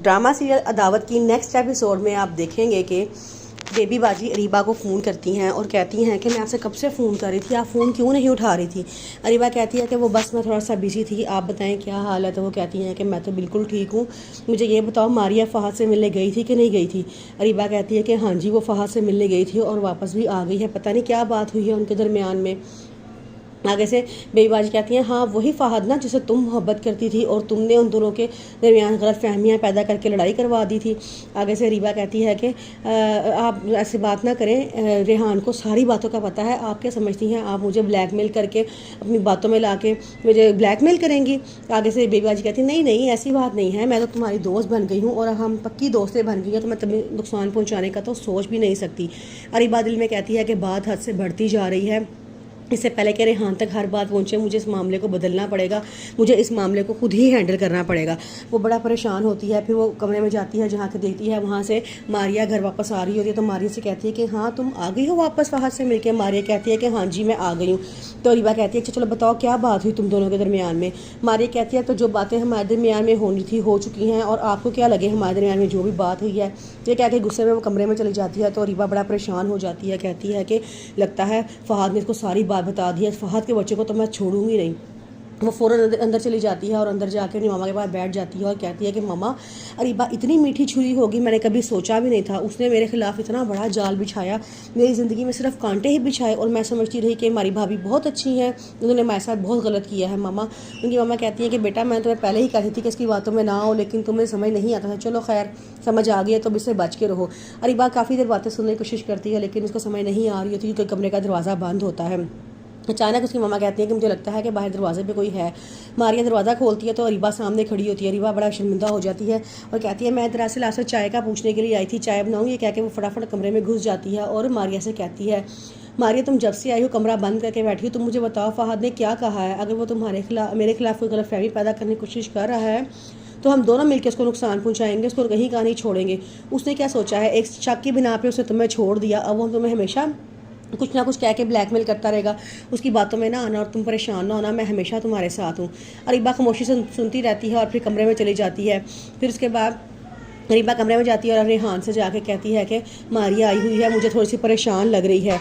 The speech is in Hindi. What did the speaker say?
ड्रामा सीरियल अदावत की नेक्स्ट एपिसोड में आप देखेंगे कि बेबी बाजी अरीबा को फ़ोन करती हैं और कहती हैं कि मैं आपसे कब से फ़ोन कर रही थी, आप फ़ोन क्यों नहीं उठा रही थी। अरीबा कहती है कि वो बस मैं थोड़ा सा बिजी थी, आप बताएं क्या हाल है। तो वो कहती हैं कि मैं तो बिल्कुल ठीक हूँ, मुझे ये बताओ मारिया फ़हद से मिलने गई थी कि नहीं गई थी। अरीबा कहती है कि हाँ जी, वो फ़हद से मिलने गई थी और वापस भी आ गई है, पता नहीं क्या बात हुई है उनके दरमियान में। आगे से बेबीबाजी कहती हैं हाँ वही फ़हद ना जिसे तुम मोहब्बत करती थी और तुमने उन दोनों के दरमियान गलत फहमियाँ पैदा करके लड़ाई करवा दी थी। आगे से रीबा कहती है कि आप ऐसी बात ना करें, रेहान को सारी बातों का पता है, आप क्या समझती हैं आप मुझे ब्लैकमेल करके अपनी बातों में ला के मुझे ब्लैकमेल करेंगी। आगे से बेबीबाजी कहती है नहीं नहीं ऐसी बात नहीं है, मैं तो तुम्हारी दोस्त बन गई हूँ और हम पक्की दोस्तें बन गई हैं, तो मैं तुम्हें नुकसान पहुँचाने का तो सोच भी नहीं सकती। अरीबा दिल में कहती है कि बात हद से बढ़ती जा रही है, इससे पहले कि रेहान तक हर बात पहुंचे मुझे इस मामले को बदलना पड़ेगा, मुझे इस मामले को खुद ही हैंडल करना पड़ेगा। वो बड़ा परेशान होती है, फिर वो कमरे में जाती है जहाँ के देखती है वहाँ से मारिया घर वापस आ रही होती है। तो मारिया से कहती है कि हाँ तुम आ गई हो वापस वहाँ से मिलकर। मारिया कहती है कि हाँ जी मैं आ गई हूँ। तो रीबा कहती है अच्छा चलो बताओ क्या बात हुई तुम दोनों के दरमियान में। मारिया कहती है तो जो बातें हमारे दरमियान में होनी थी हो चुकी हैं, और आपको क्या लगे हमारे दरमियान में जो भी बात हुई है। ये कह के गुस्से में वो कमरे में चली जाती है। तो रीबा बड़ा परेशान हो जाती है, कहती है कि लगता है फ़हद ने इसको सारी बात बता दी है, फ़हद के बच्चे को तो मैं छोड़ूंगी नहीं। वो फ़ौरन अंदर चली जाती है और अंदर जाकर अपनी मामा के पास बैठ जाती है और कहती है कि मामा अरीबा इतनी मीठी छुरी होगी मैंने कभी सोचा भी नहीं था, उसने मेरे खिलाफ़ इतना बड़ा जाल बिछाया, मेरी ज़िंदगी में सिर्फ कांटे ही बिछाए और मैं समझती रही कि हमारी भाभी बहुत अच्छी हैं, उन्होंने हमारे साथ बहुत गलत किया है। मामा उनकी मामा कहती है कि बेटा मैं तुम्हें पहले ही कहती थी कि इसकी बातों में ना हो, लेकिन तुम्हें समझ नहीं आता था, चलो खैर समझ आ गई तो इससे बच के रहो। अरीबा काफ़ी देर बातें सुनने की कोशिश करती है लेकिन उसको समझ नहीं आ रही होती क्योंकि कमरे का दरवाज़ा बंद होता है। अचानक उसकी मामा कहती है कि मुझे लगता है कि बाहर दरवाजे पे कोई है। मारिया दरवाज़ा खोलती है तो अरीबा सामने खड़ी होती है। अरीबा बड़ा शर्मिंदा हो जाती है और कहती है मैं दरअसल आपसे चाय का पूछने के लिए आई थी, चाय बनाऊँ। ये कह के वो फटाफट कमरे में घुस जाती है और मारिया से कहती है मारिया तुम जब से आई हो कमरा बंद करके बैठी हो, तुम मुझे बताओ फ़हद ने क्या कहा है। अगर वो तुम्हारे खिलाफ मेरे खिलाफ कोई गलतफहमी पैदा करने की कोशिश कर रहा है तो हम दोनों मिलकर उसको नुकसान पहुंचाएंगे, उसको कहीं का नहीं छोड़ेंगे। उसने क्या सोचा है, एक शक की बिना पे उसने तुम्हें छोड़ दिया, अब वो तुम्हें हमेशा कुछ ना कुछ कह के ब्लैकमेल करता रहेगा, उसकी बातों में ना आना और तुम परेशान ना होना, मैं हमेशा तुम्हारे साथ हूँ। अरीबा खामोशी से सुनती रहती है और फिर कमरे में चली जाती है। फिर उसके बाद अरीबा कमरे में जाती है और रेहान से जाके कहती है कि मारिया आई हुई है, मुझे थोड़ी सी परेशान लग रही है।